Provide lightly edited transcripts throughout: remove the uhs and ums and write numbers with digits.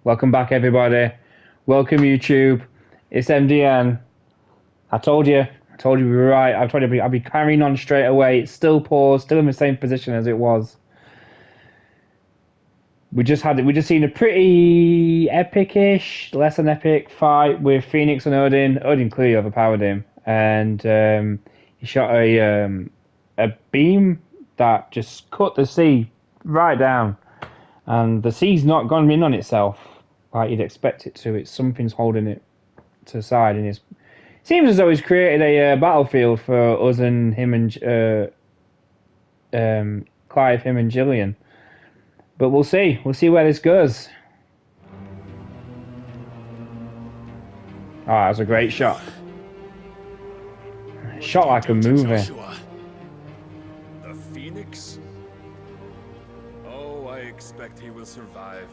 Welcome back, everybody. Welcome, YouTube. It's MDN. I told you we were right. I told you I'd be carrying on straight away. It's still paused, still in the same position as it was. We just seen a pretty epic-ish, less than epic fight with Phoenix and Odin. Odin clearly overpowered him, and he shot a beam that just cut the sea right down. And the sea's not gone in on itself like you'd expect it to. It's something's holding it to the side, and it seems as though he's created a battlefield for us and him and Clive, him and Gillian. But we'll see. We'll see where this goes. Oh, that was a great shot. Shot like a movie. Joshua. The Phoenix? Oh, I expect he will survive.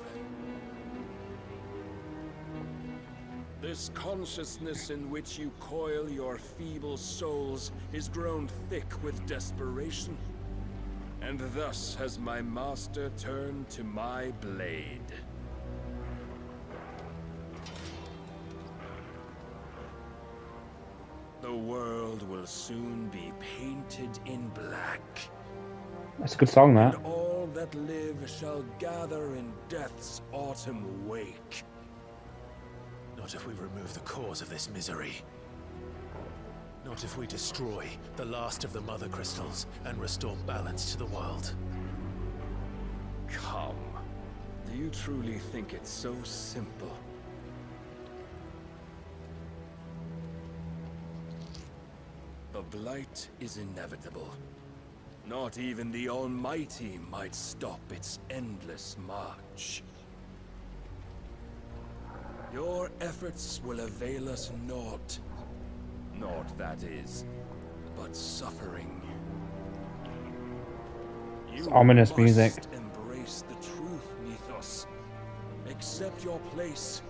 This consciousness in which you coil your feeble souls is grown thick with desperation. And thus has my master turned to my blade. The world will soon be painted in black. That's a good song, that. And all that live shall gather in death's autumn wake. Not if we remove the cause of this misery. Not if we destroy the last of the mother crystals and restore balance to the world. Come. Do you truly think it's so simple? The blight is inevitable. Not even the Almighty might stop its endless march. Your efforts will avail us naught. Naught, that is, but suffering. It's ominous music. Embrace the truth, Mythos. Accept your place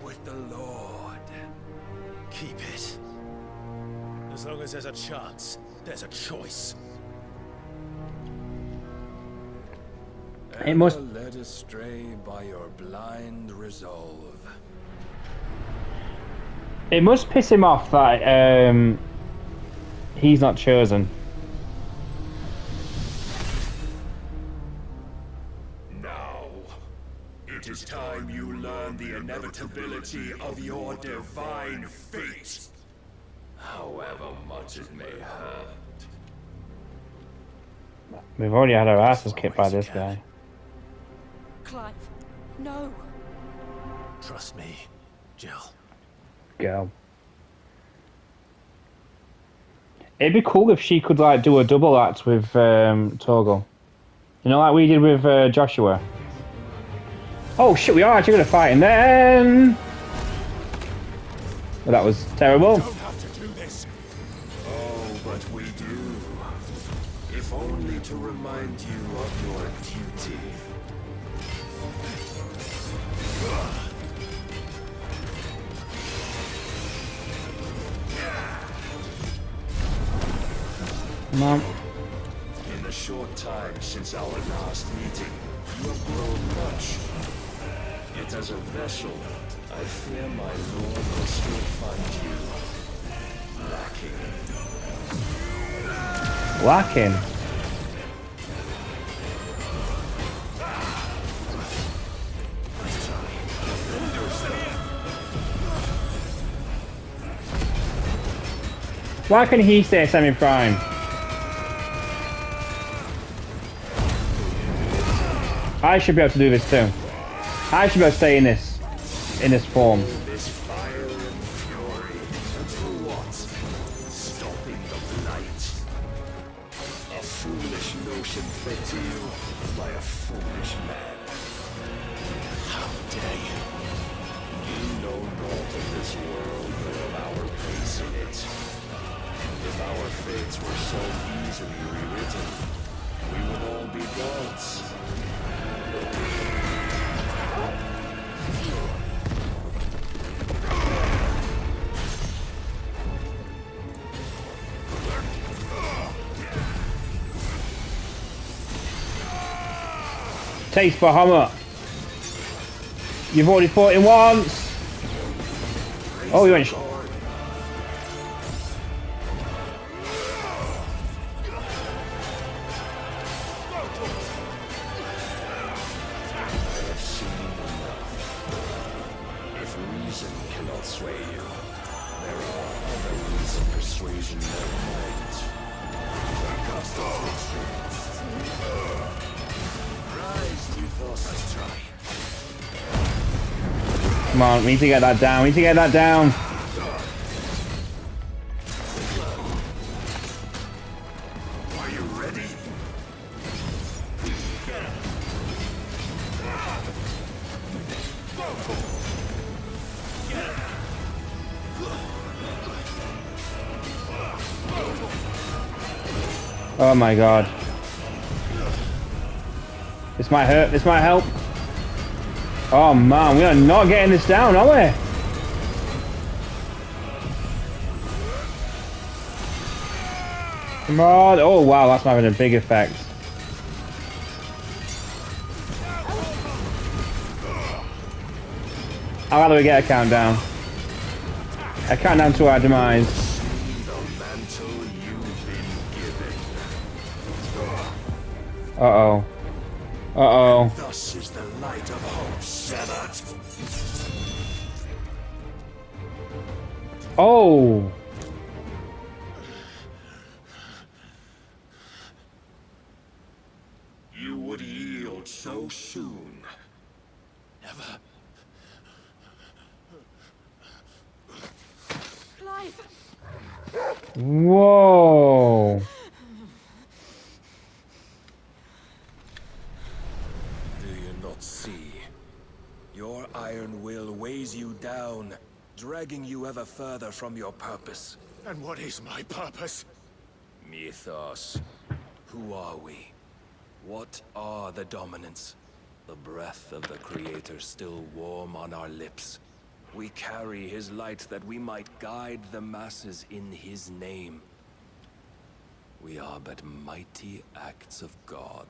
with the Lord. Keep it. As long as there's a chance, there's a choice. It must. Led astray by your blind resolve. It must piss him off that he's not chosen. Now, it is time you learn the inevitability of your divine fate. However much it may hurt. We've already had our asses kicked by this guy. Clive, no. Trust me, Jill. Go. It'd be cool if she could like do a double act with Torgal. You know, like we did with Joshua. Oh shit, we are actually gonna fight, and then. Well, that was terrible. Don't have to do this. Oh, but we do. If only to remind you of your duty. Come on. In the short time since our last meeting, you have grown much. Yet as a vessel, I fear my lord will still find you lacking. Lacking. Why can he stay semi-prime? I should be able to do this too. I should be able to stay in this form. This fire and fury. For what? Stopping the blight. A foolish notion fed to you by a foolish man. How dare you? You know naught of this world but of our place in it. If our fates were so easily rewritten, we would all be gods. Taste Bahamut. You've already fought him once. Oh, you went. If reason cannot sway you, there are other means of persuasion that might. Rise, you force try. Come on, we need to get that down. We need to get that down. Are you ready? Oh my god. This might hurt. This might help. Oh man, we are not getting this down, are we? Come on. Oh wow, that's having a big effect. I'd rather we get a countdown. A countdown to our demise. Uh-oh. Uh-oh. Thus is the light of hope severed. Oh! You would yield so soon. Never. Clive! Whoa! Do you not see? Your iron will weighs you down, dragging you ever further from your purpose. And what is my purpose? Mythos. Who are we? What are the dominants? The breath of the Creator still warm on our lips. We carry his light that we might guide the masses in his name. We are but mighty acts of God.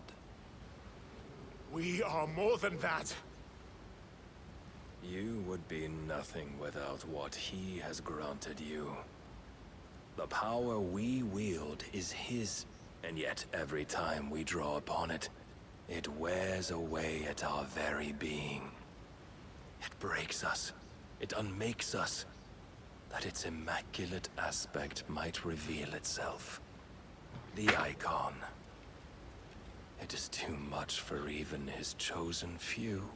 We are more than that. You would be nothing without what he has granted you. The power we wield is his, and yet every time we draw upon it, it wears away at our very being. It breaks us. It unmakes us, that its immaculate aspect might reveal itself. The icon. It is too much for even his chosen few.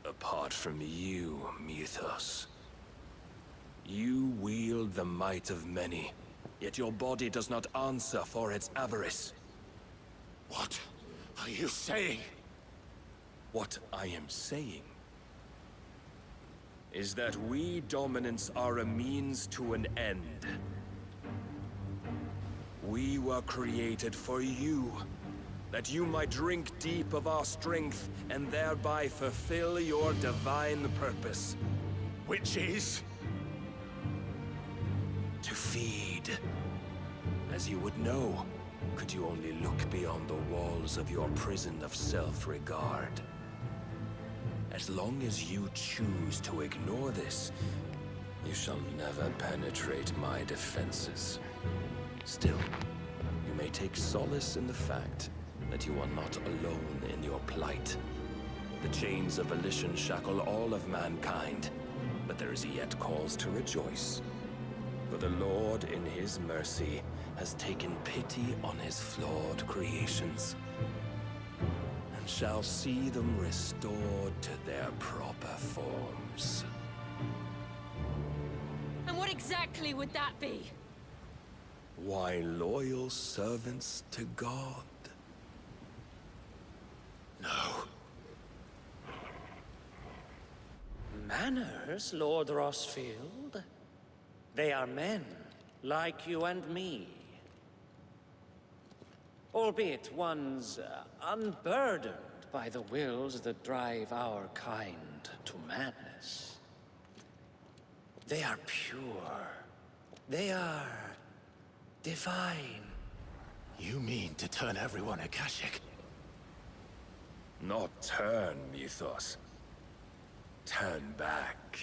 Apart from you, Mythos, you wield the might of many, yet your body does not answer for its avarice. What are you saying? What I am saying is that we dominants are a means to an end. We were created for you, that you might drink deep of our strength and thereby fulfill your divine purpose. Which is? To feed. As you would know, could you only look beyond the walls of your prison of self-regard. As long as you choose to ignore this, you shall never penetrate my defenses. Still, you may take solace in the fact that you are not alone in your plight. The chains of volition shackle all of mankind, but there is yet cause to rejoice. For the Lord, in his mercy, has taken pity on his flawed creations, and shall see them restored to their proper forms. And what exactly would that be? Why, loyal servants to God. No. Manners, Lord Rossfield? They are men, like you and me. Albeit ones unburdened by the wills that drive our kind to madness. They are pure. They are divine. You mean to turn everyone Akashic? Not turn, mythos. Turn back.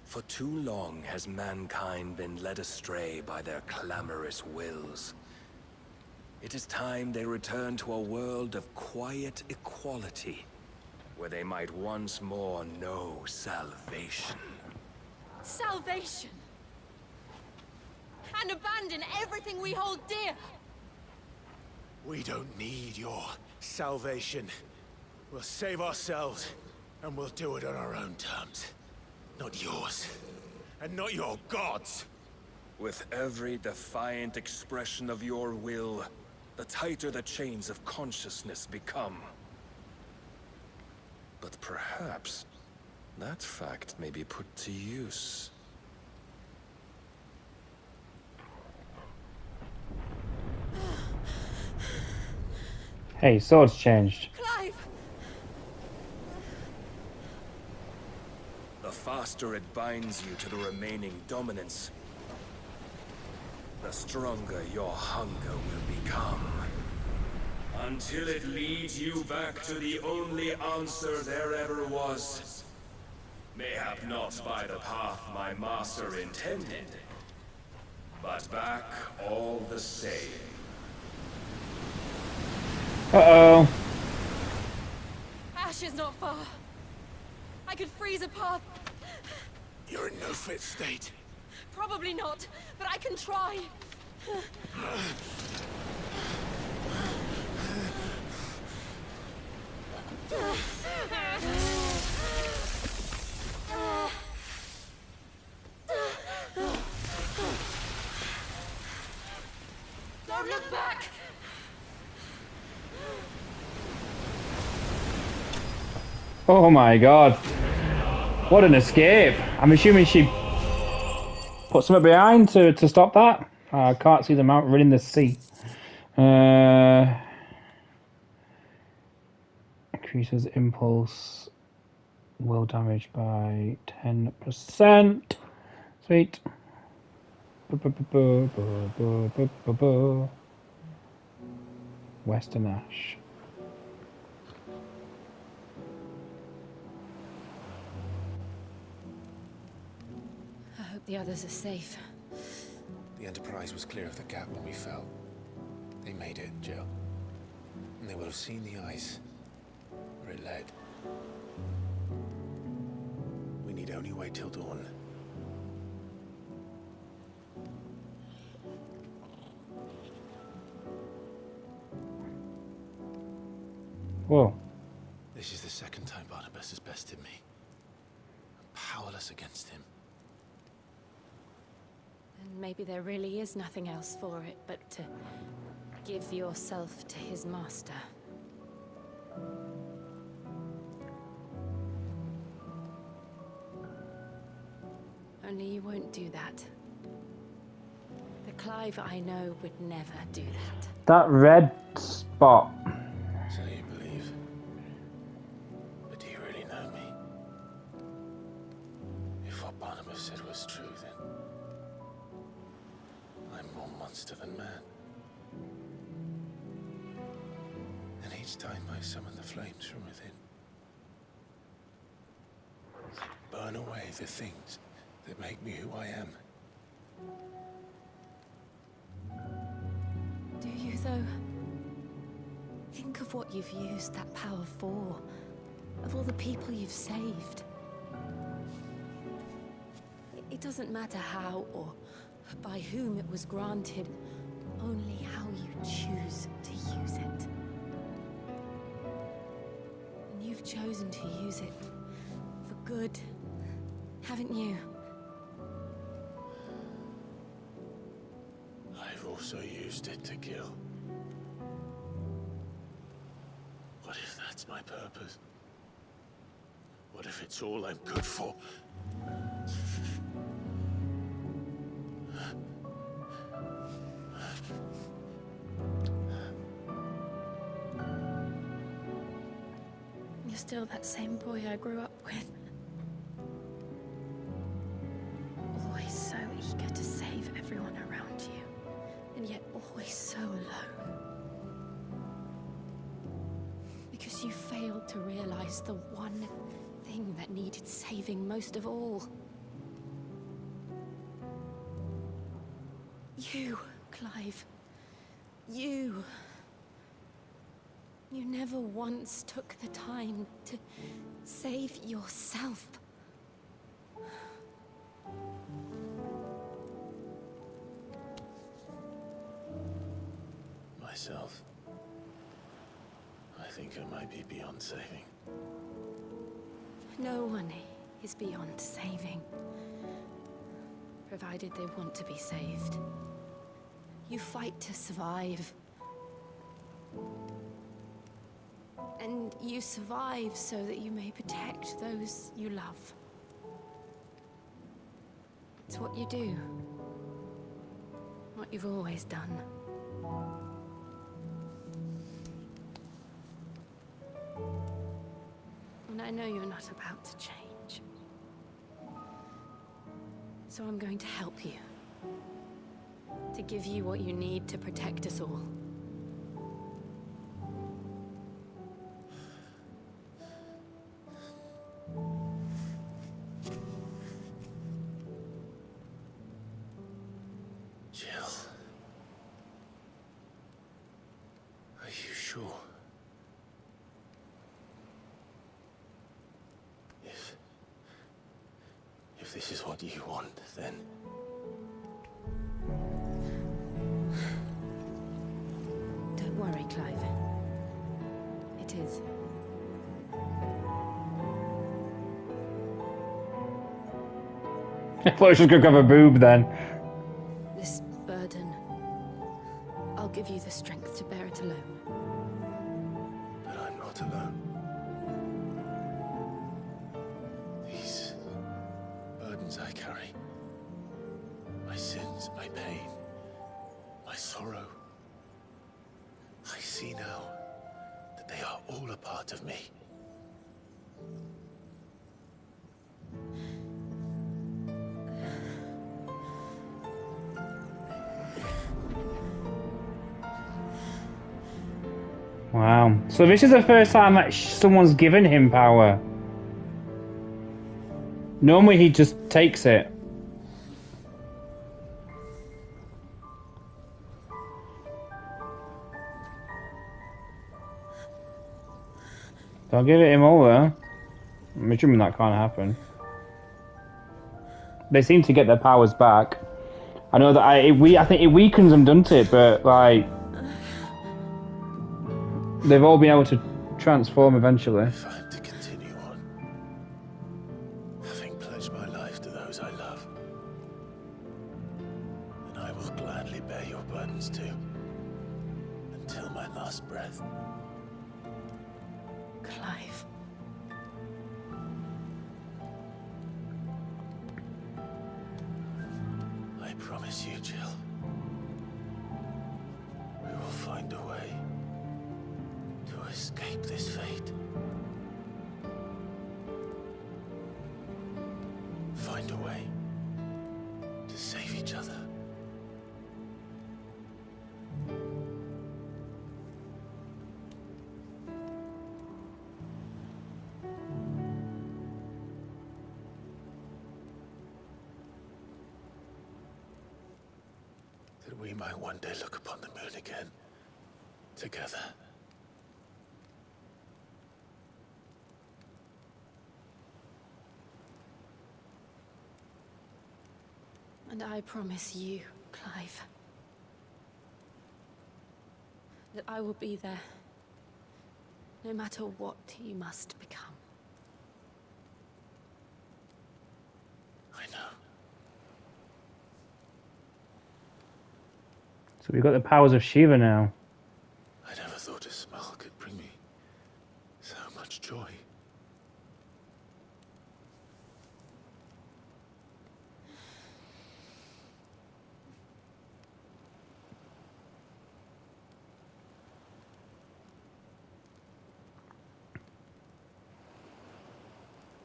For too long has mankind been led astray by their clamorous wills. It is time they return to a world of quiet equality, where they might once more know salvation. Salvation! And abandon everything we hold dear! We don't need your salvation. We'll save ourselves, and we'll do it on our own terms. Not yours. And not your gods! With every defiant expression of your will, the tighter the chains of consciousness become. But perhaps that fact may be put to use. Hey, sword's changed. Clive! The faster it binds you to the remaining dominance, the stronger your hunger will become. Until it leads you back to the only answer there ever was. Mayhap not by the path my master intended, but back all the same. Uh-oh. Ash is not far. I could freeze a path. You're in no fit state. Probably not, but I can try. Don't look back! Oh my god. What an escape. I'm assuming she put something behind to stop that. I can't see the mount running the sea. Increases impulse will damage by 10%. Sweet. Western Ash. I hope the others are safe. The Enterprise was clear of the gap when we fell. They made it, Jill. And they will have seen the ice where it led. We need only wait till dawn. Whoa. This is the second time Barnabus has bested me. I'm powerless against him. And maybe there really is nothing else for it but to give yourself to his master. Only you won't do that. The Clive I know would never do that. That red spot. So you believe. But do you really know me? If what Barnabus said was true, then I'm more monster than man. And each time I summon the flames from within, burn away the things that make me who I am. Do you, though? Think of what you've used that power for. Of all the people you've saved. It doesn't matter how or by whom it was granted, only how you choose to use it. And you've chosen to use it for good, haven't you? I've also used it to kill. What if that's my purpose? What if it's all I'm good for? You're still that same boy I grew up with. Always so eager to save everyone around you, and yet always so alone. because you failed to realize the one thing that needed saving most of all. You, Clive. You. You never once took the time to save yourself. Myself. I think I might be beyond saving. No one is beyond saving, provided they want to be saved. You fight to survive. And you survive so that you may protect those you love. It's what you do. What you've always done. And I know you're not about to change. So I'm going to help you. To give you what you need to protect us all. Jill. Are you sure? If this is what you want, then... Don't worry, Clive. It is. I thought I was just gonna grab a boob then. This burden, I'll give you the strength to bear it alone. But I'm not alone. These burdens I carry, my sins, my pain, my sorrow, I see now that they are all a part of me. Wow. So this is the first time that someone's given him power. Normally he just takes it. Don't give it him over. I'm assuming that can't happen. They seem to get their powers back. I know that I think it weakens them, doesn't it? But like, they've all been able to transform eventually. If I'm to continue on, having pledged my life to those I love, then I will gladly bear your burdens too, until my last breath. Clive. I promise you, Jill, we will find a way to escape this fate. Find a way to save each other. That we might one day look upon the moon again, together. And I promise you, Clive, that I will be there, no matter what you must become. I know. So we've got the powers of Shiva now. I never thought a smile could bring me so much joy.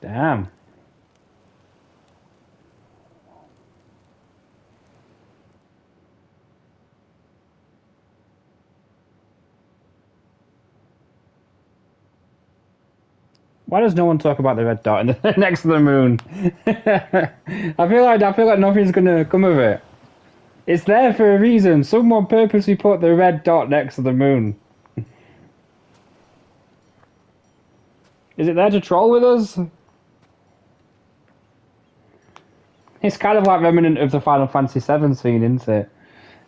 Damn. Why does no one talk about the red dot in the, next to the moon? I feel like nothing's gonna come of it. It's there for a reason. Someone purposely put the red dot next to the moon. Is it there to troll with us? It's kind of like remnant of the Final Fantasy VII scene, isn't it?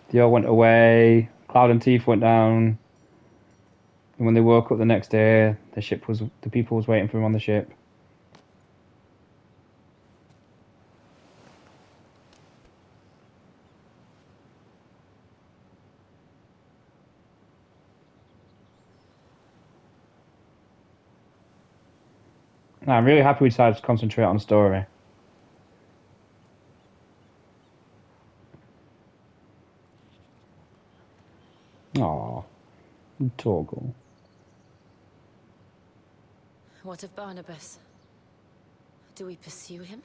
They all went away, Cloud and Teeth went down, and when they woke up the next day, the people was waiting for them on the ship. I'm really happy we decided to concentrate on the story. Aww, Torgal. What of Barnabus? Do we pursue him?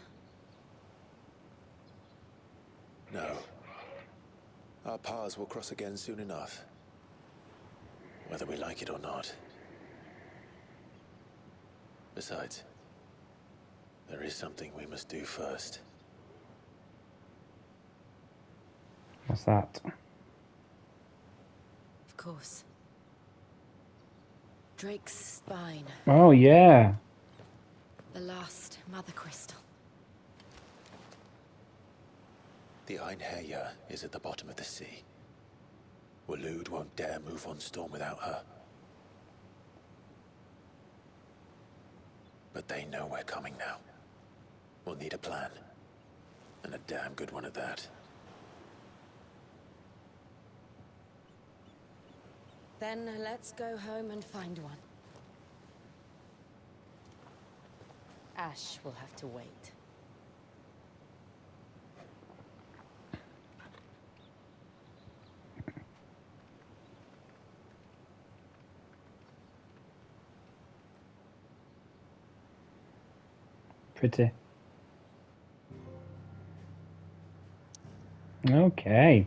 No. Our paths will cross again soon enough. Whether we like it or not. Besides, there is something we must do first. What's that? Of course. Drake's spine. Oh, yeah. The last Mother Crystal. The Einherja is at the bottom of the sea. Waloed won't dare move on Storm without her. But they know we're coming now. We'll need a plan. And a damn good one at that. Then let's go home and find one. Ash will have to wait. Pretty. Okay.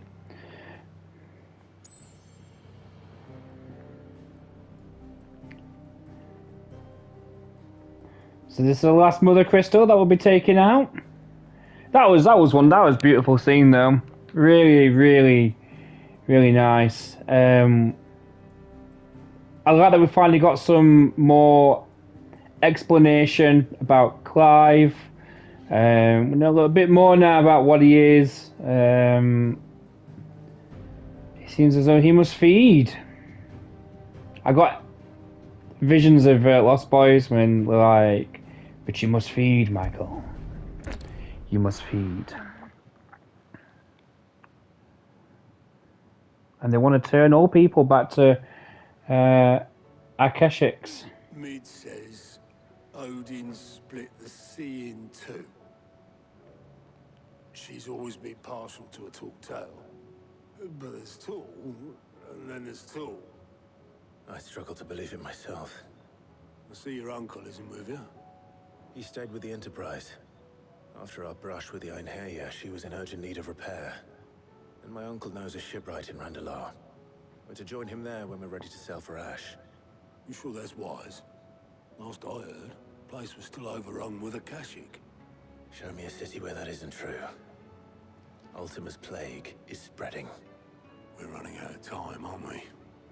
So this is the last Mother Crystal that will be taken out. That was beautiful scene though. Really, really, really nice. I like that we finally got some more explanation about Clive. We know a little bit more now about what he is. It seems as though he must feed. I got visions of Lost Boys when we're like, but you must feed, Michael. You must feed. And they want to turn all people back to Akashics. Mid says Odin split the sea in two. She's always been partial to a tall tale. But there's tall, and then there's tall. I struggle to believe it myself. I see your uncle isn't with you. He stayed with the Enterprise. After our brush with the Einherja, she was in urgent need of repair. And my uncle knows a shipwright in Randalar. We're to join him there when we're ready to sail for Ash. You sure that's wise? Last I heard, the place was still overrun with Akashic. Show me a city where that isn't true. Ultima's plague is spreading. We're running out of time, aren't we?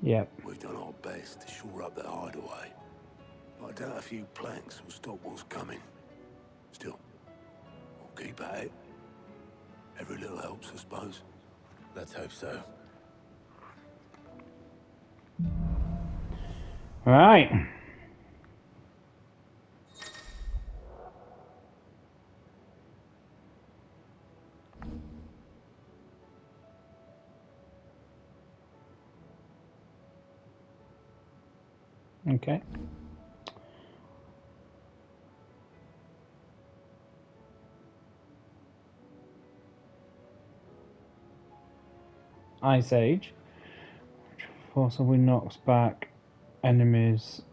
Yep. We've done our best to shore up that hideaway. But I doubt a few planks will stop what's coming. Still, we'll keep at it. Every little helps, I suppose. Let's hope so. Right. Okay. Ice Age. Forcibly knocks back enemies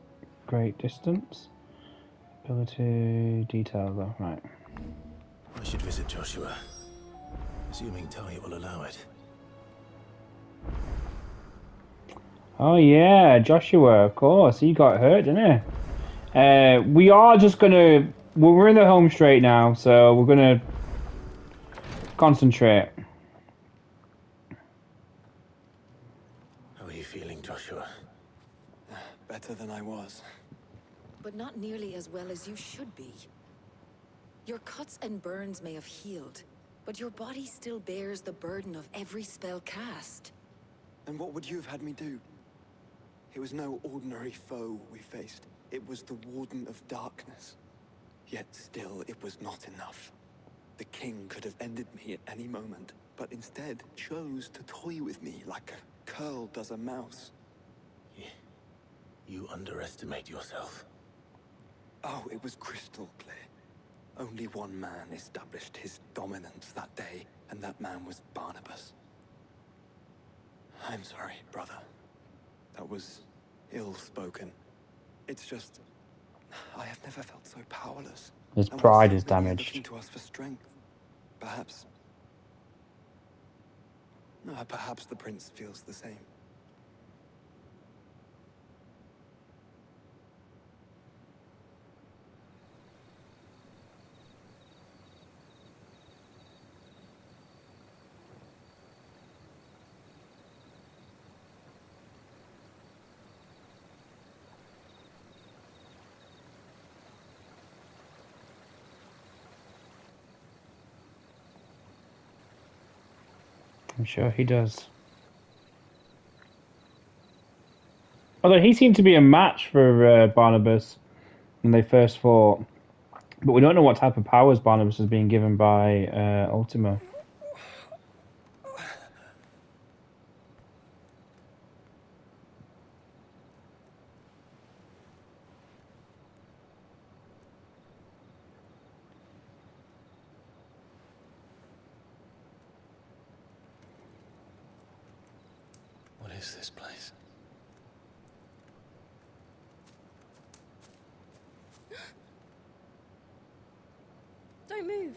great distance. Ability detail though, right. I should visit Joshua. Assuming Talia will allow it. Oh yeah, Joshua, of course. He got hurt, didn't he? We are just gonna. We're in the home straight now, so we're gonna concentrate. How are you feeling, Joshua? Better than I was. But not nearly as well as you should be. Your cuts and burns may have healed, but your body still bears the burden of every spell cast. And what would you have had me do? It was no ordinary foe we faced. It was the Warden of Darkness. Yet still, it was not enough. The king could have ended me at any moment, but instead chose to toy with me like a curl does a mouse. You underestimate yourself. Oh, it was crystal clear. Only one man established his dominance that day, and that man was Barnabus. I'm sorry, brother. That was ill-spoken. It's just... I have never felt so powerless. His And pride so is many are damaged. looking to us for strength. Perhaps... No, perhaps the prince feels the same. I'm sure he does. Although he seemed to be a match for Barnabas when they first fought. But we don't know what type of powers Barnabas is being given by Ultima. What is this place? Don't move.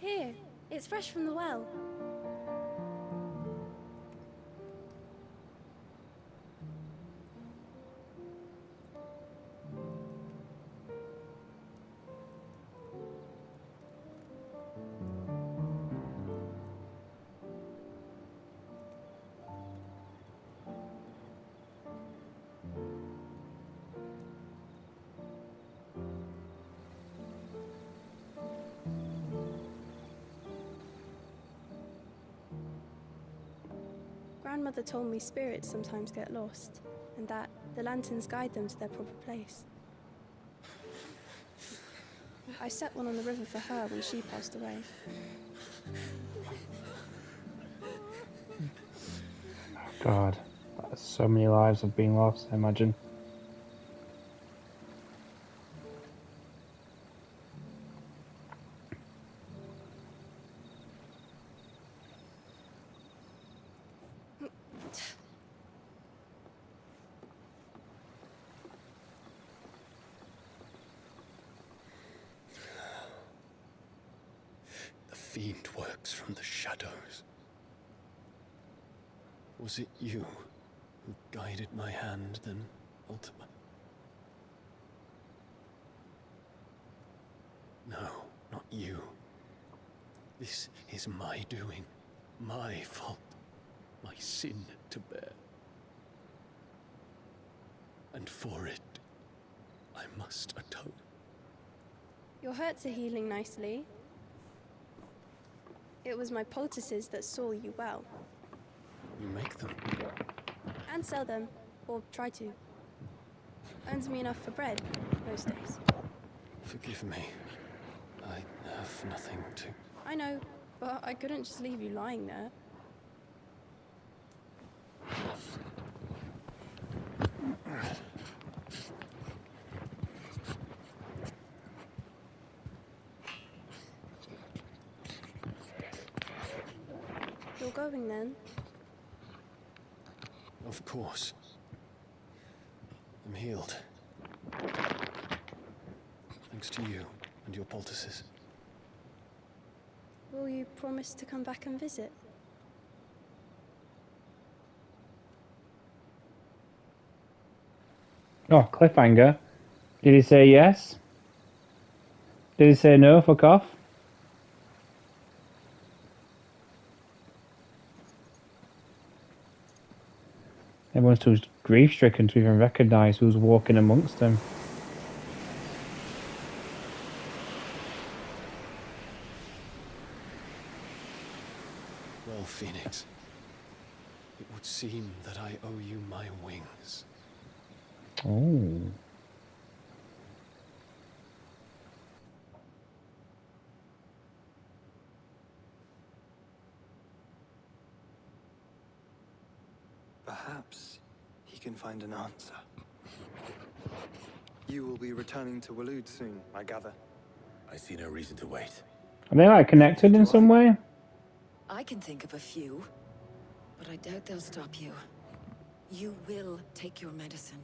Here, it's fresh from the well. Grandmother told me spirits sometimes get lost, and that the lanterns guide them to their proper place. I set one on the river for her when she passed away. God, so many lives have been lost, I imagine. The fiend works from the shadows. Was it you who guided my hand then, Ultima? No, not you. This is my doing, my fault, my sin to bear. And for it, I must atone. Your hurts are healing nicely. It was my poultices that saw you well. You make them. And sell them, or try to. Earns me enough for bread, most days. Forgive me. I have nothing to... I know, but I couldn't just leave you lying there. You're going then? Of course. I'm healed. Thanks to you and your poultices. Will you promise to come back and visit? Oh, cliffhanger. Did he say yes? Did he say no? Fuck off. Everyone's too grief-stricken to even recognise who's walking amongst them. Well, Phoenix, it would seem that I owe you my wings. Oh. Perhaps he can find an answer. You will be returning to Waloed soon, I gather. I see no reason to wait. Are they like connected in some way? I can think of a few, but I doubt they'll stop you. You will take your medicine.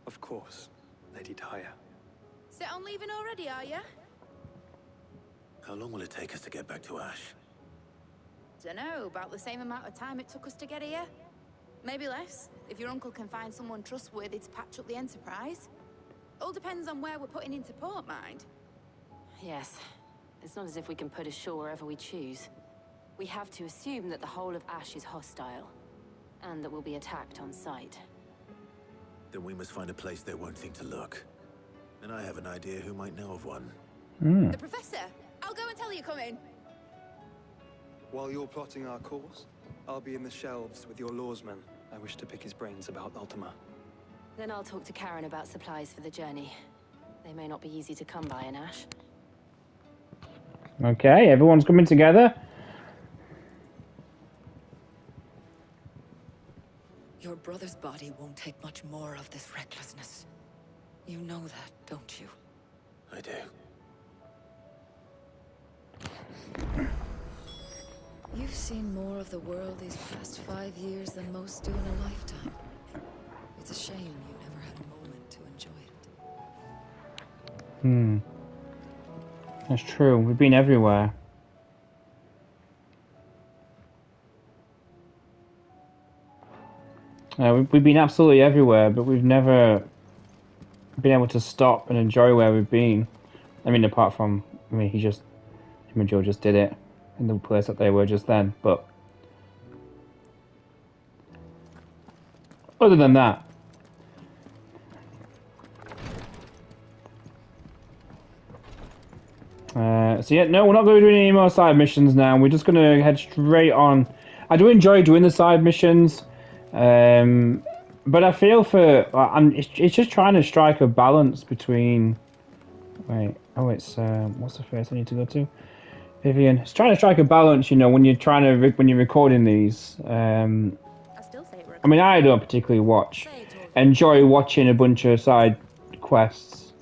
Of course, Lady Daya. Set on leaving already, are you? How long will it take us to get back to Ash? Dunno, about the same amount of time it took us to get here. Maybe less, if your uncle can find someone trustworthy to patch up the Enterprise. All depends on where we're putting into port, mind. Yes. It's not as if we can put ashore wherever we choose. We have to assume that the whole of Ash is hostile, and that we'll be attacked on sight. Then we must find a place they won't think to look. And I have an idea who might know of one. The Professor! I'll go and tell you coming. While you're plotting our course, I'll be in the shelves with your lawsman. I wish to pick his brains about Ultima. Then I'll talk to Karen about supplies for the journey. They may not be easy to come by in Ash. Okay, everyone's coming together. Your brother's body won't take much more of this recklessness. You know that, don't you? I do. You've seen more of the world these past 5 years than most do in a lifetime. It's a shame you never had a moment to enjoy it. That's true. We've been everywhere. We've been absolutely everywhere, but we've never been able to stop and enjoy where we've been. I mean, apart from, him and Joe just did it in the place that they were just then, but other than that. So yeah, no, we're not going to be doing any more side missions now. We're just going to head straight on. I do enjoy doing the side missions, but I feel it's just trying to strike a balance between. Wait, it's what's the first I need to go to? Vivian. It's trying to strike a balance, when you're when you're recording these. I still say it I mean, I don't particularly enjoy watching a bunch of side quests,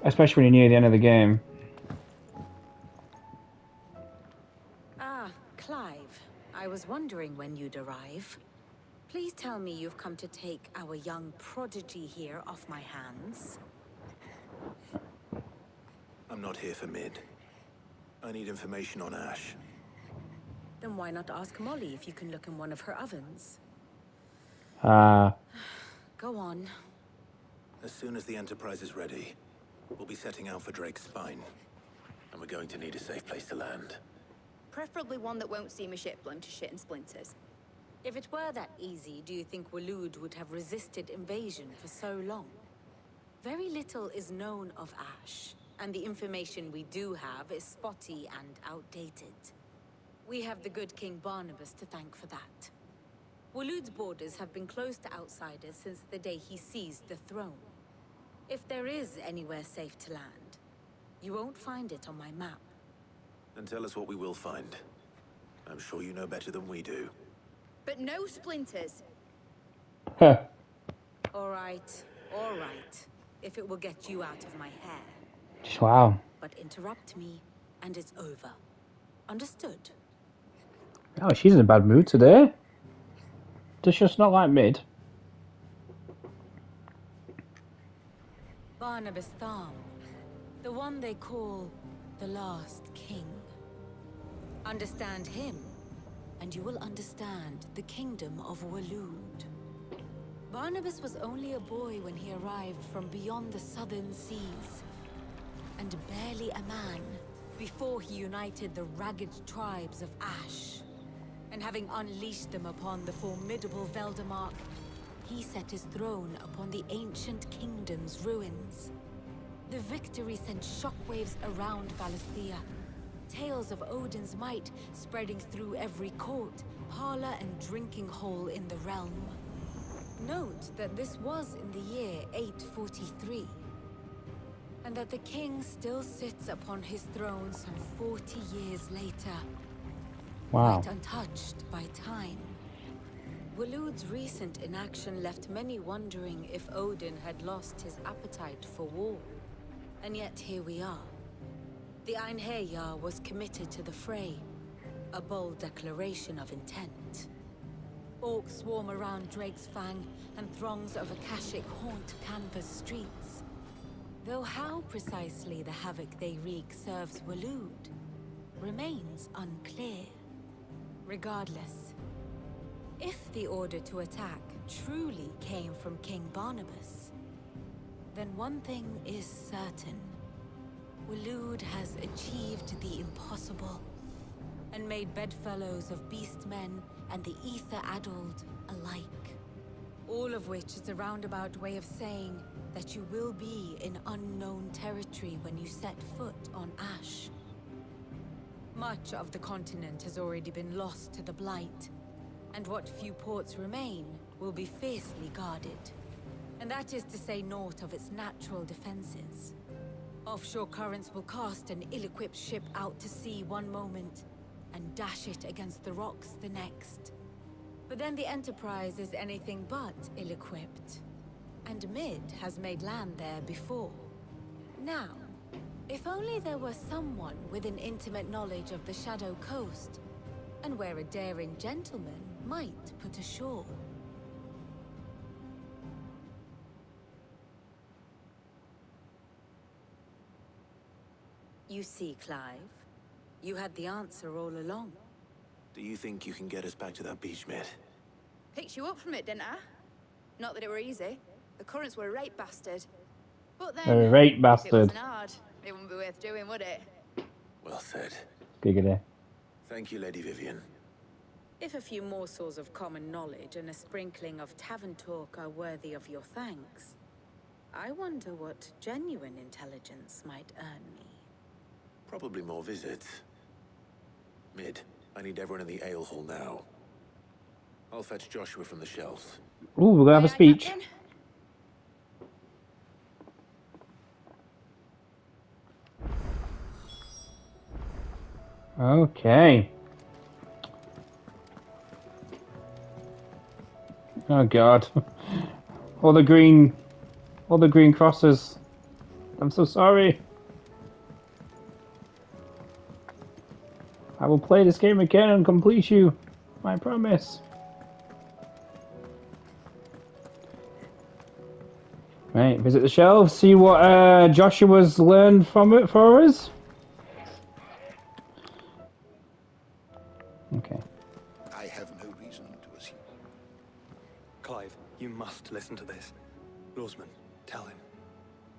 especially when you're near the end of the game. Ah, Clive. I was wondering when you'd arrive. Please tell me you've come to take our young prodigy here off my hands. I'm not here for Mid. I need information on Ash. Then why not ask Molly if you can look in one of her ovens? Go on. As soon as the Enterprise is ready, we'll be setting out for Drake's Spine. And we're going to need a safe place to land. Preferably one that won't see my ship blown to shit and splinters. If it were that easy, do you think Waloed would have resisted invasion for so long? Very little is known of Ash, and the information we do have is spotty and outdated. We have the good King Barnabus to thank for that. Waloed's borders have been closed to outsiders since the day he seized the throne. If there is anywhere safe to land, you won't find it on my map. Then tell us what we will find. I'm sure you know better than we do. But no splinters. Huh. All right. If it will get you out of my hair. Wow. But interrupt me, and it's over. Understood? Oh, she's in a bad mood today. Does she just not like Mid? Barnabus Thumb, the one they call the last king. Understand him, and you will understand the kingdom of Waloed. Barnabus was only a boy when he arrived from beyond the southern seas, and barely a man before he united the ragged tribes of Ash. And having unleashed them upon the formidable Veldemark, he set his throne upon the ancient kingdom's ruins. The victory sent shockwaves around Valisthea, tales of Odin's might spreading through every court, parlor, and drinking hole in the realm. Note that this was in the year 843, and that the king still sits upon his throne some 40 years later. Wow. Quite untouched by time. Waloed's recent inaction left many wondering if Odin had lost his appetite for war. And yet here we are. The Einherjar was committed to the fray, a bold declaration of intent. Orcs swarm around Drake's Fang, and throngs of Akashic haunt Canvas streets. Though how precisely the havoc they wreak serves Waloed remains unclear. Regardless, if the order to attack truly came from King Barnabus, then one thing is certain. Waloed has achieved the impossible, and made bedfellows of beastmen and the ether-addled alike. All of which is a roundabout way of saying that you will be in unknown territory when you set foot on Ash. Much of the continent has already been lost to the Blight, and what few ports remain will be fiercely guarded. And that is to say naught of its natural defenses. Offshore currents will cast an ill-equipped ship out to sea one moment, and dash it against the rocks the next. But then the Enterprise is anything but ill-equipped, and Mid has made land there before. Now, if only there were someone with an intimate knowledge of the Shadow Coast, and where a daring gentleman might put ashore. You see, Clive, you had the answer all along. Do you think you can get us back to that beach, Mid? Picked you up from it, didn't I? Not that it were easy. The currents were a right bastard. But then, A right if it bastard. wasn't hard, it wouldn't be worth doing, would it? Well said. Giggity. Thank you, Lady Vivian. If a few morsels of common knowledge and a sprinkling of tavern talk are worthy of your thanks, I wonder what genuine intelligence might earn me. Probably more visits. Mid, I need everyone in the ale hall now. I'll fetch Joshua from the shelves. Ooh, we're gonna have a Aye, aye, speech. Captain. Okay. Oh god. All the green crosses. I'm so sorry. I will play this game again and complete you. I promise. Right, visit the shelves, see what Joshua's learned from it for us. Okay. I have no reason to assume. Clive, you must listen to this. Lawsman, tell him.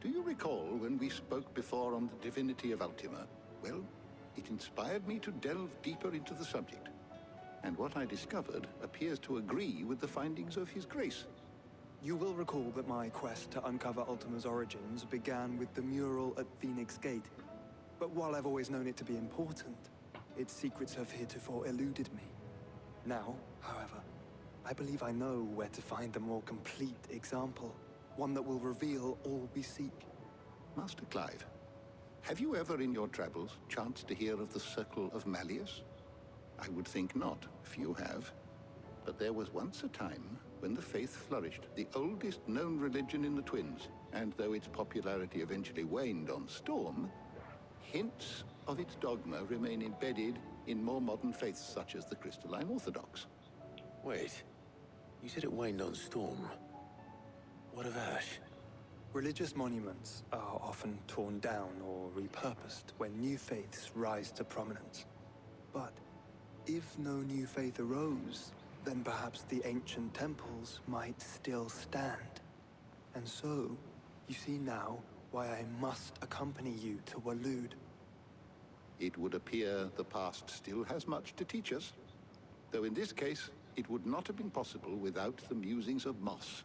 Do you recall when we spoke before on the divinity of Ultima? Well, it inspired me to delve deeper into the subject. And what I discovered appears to agree with the findings of His Grace. You will recall that my quest to uncover Ultima's origins began with the mural at Phoenix Gate. But while I've always known it to be important, its secrets have heretofore eluded me. Now, however, I believe I know where to find the more complete example. One that will reveal all we seek. Master Clive, have you ever in your travels chanced to hear of the Circle of Malleus? I would think not, if you have. But there was once a time when the faith flourished, the oldest known religion in the Twins. And though its popularity eventually waned on Storm, hints of its dogma remain embedded in more modern faiths such as the Crystalline Orthodox. Wait, you said it waned on Storm. What of Ash? Religious monuments are often torn down or repurposed when new faiths rise to prominence. But if no new faith arose, then perhaps the ancient temples might still stand. And so, you see now why I must accompany you to Waloed. It would appear the past still has much to teach us, though in this case, it would not have been possible without the musings of Moss.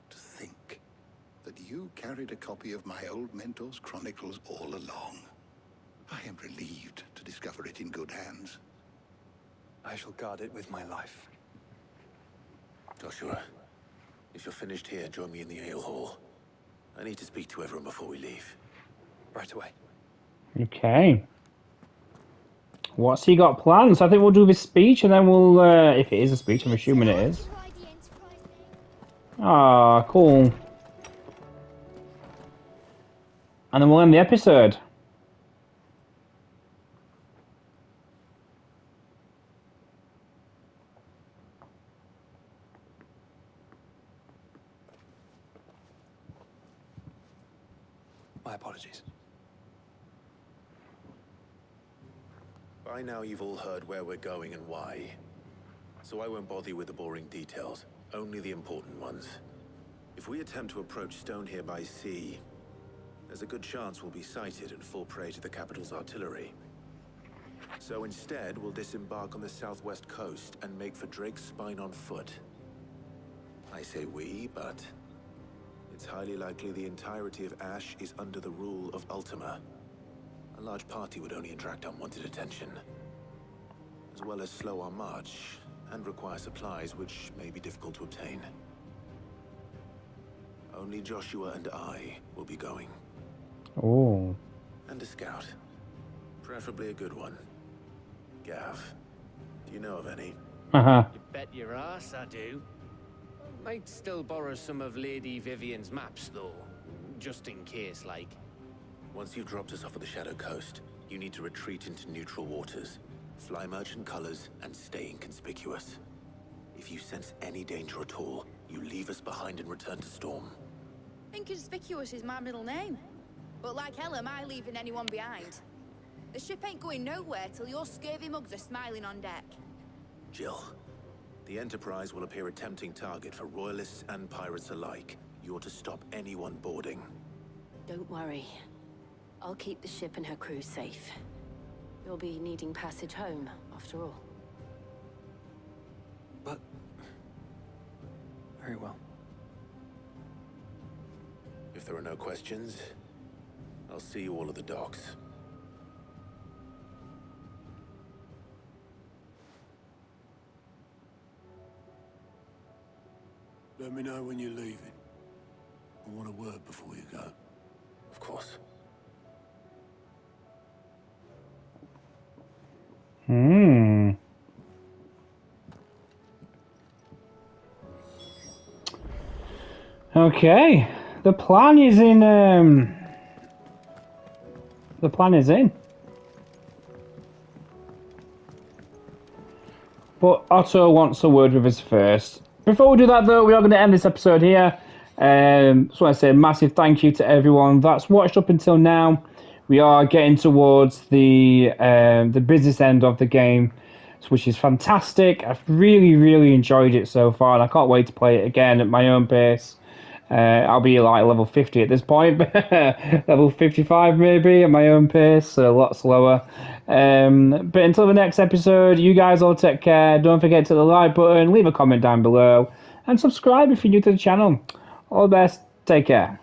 To think that you carried a copy of my old mentor's chronicles all along. I am relieved to discover it in good hands. I shall guard it with my life. Joshua, if you're finished here, join me in the ale hall. I need to speak to everyone before we leave. Right away. Okay. What's he got planned? So I think we'll do this speech and then we'll, if it is a speech, I'm assuming it is. Ah, cool. And then we'll end the episode. My apologies. By now you've all heard where we're going and why. So I won't bother you with the boring details, only the important ones. If we attempt to approach Stone here by sea, there's a good chance we'll be sighted and fall prey to the capital's artillery. So instead, we'll disembark on the southwest coast and make for Drake's Spine on foot. I say we, but it's highly likely the entirety of Ash is under the rule of Ultima. A large party would only attract unwanted attention, as well as slow our march and require supplies which may be difficult to obtain. Only Joshua and I will be going. Oh. And a scout. Preferably a good one. Gav, do you know of any? You bet your ass I do. Might still borrow some of Lady Vivian's maps, though. Just in case, like. Once you've dropped us off at the Shadow Coast, you need to retreat into neutral waters, fly merchant colors, and stay inconspicuous. If you sense any danger at all, you leave us behind and return to Storm. Inconspicuous is my middle name. But like hell am I leaving anyone behind. The ship ain't going nowhere till your scurvy mugs are smiling on deck. Jill, the Enterprise will appear a tempting target for royalists and pirates alike. You're to stop anyone boarding. Don't worry. I'll keep the ship and her crew safe. You'll be needing passage home, after all. But... very well. If there are no questions, I'll see you all at the docks. Let me know when you're leaving. I want a word before you go. Of course. Okay. The plan is in, The plan is in. But Otto wants a word with us first. Before we do that, though, we are going to end this episode here. Just want to say a massive thank you to everyone that's watched up until now. We are getting towards the business end of the game, which is fantastic. I've really enjoyed it so far, and I can't wait to play it again at my own pace. I'll be like level 50 at this point, level 55 maybe at my own pace, so a lot slower. But until the next episode, you guys all take care. Don't forget to hit the like button, leave a comment down below, and subscribe if you're new to the channel. All the best. Take care.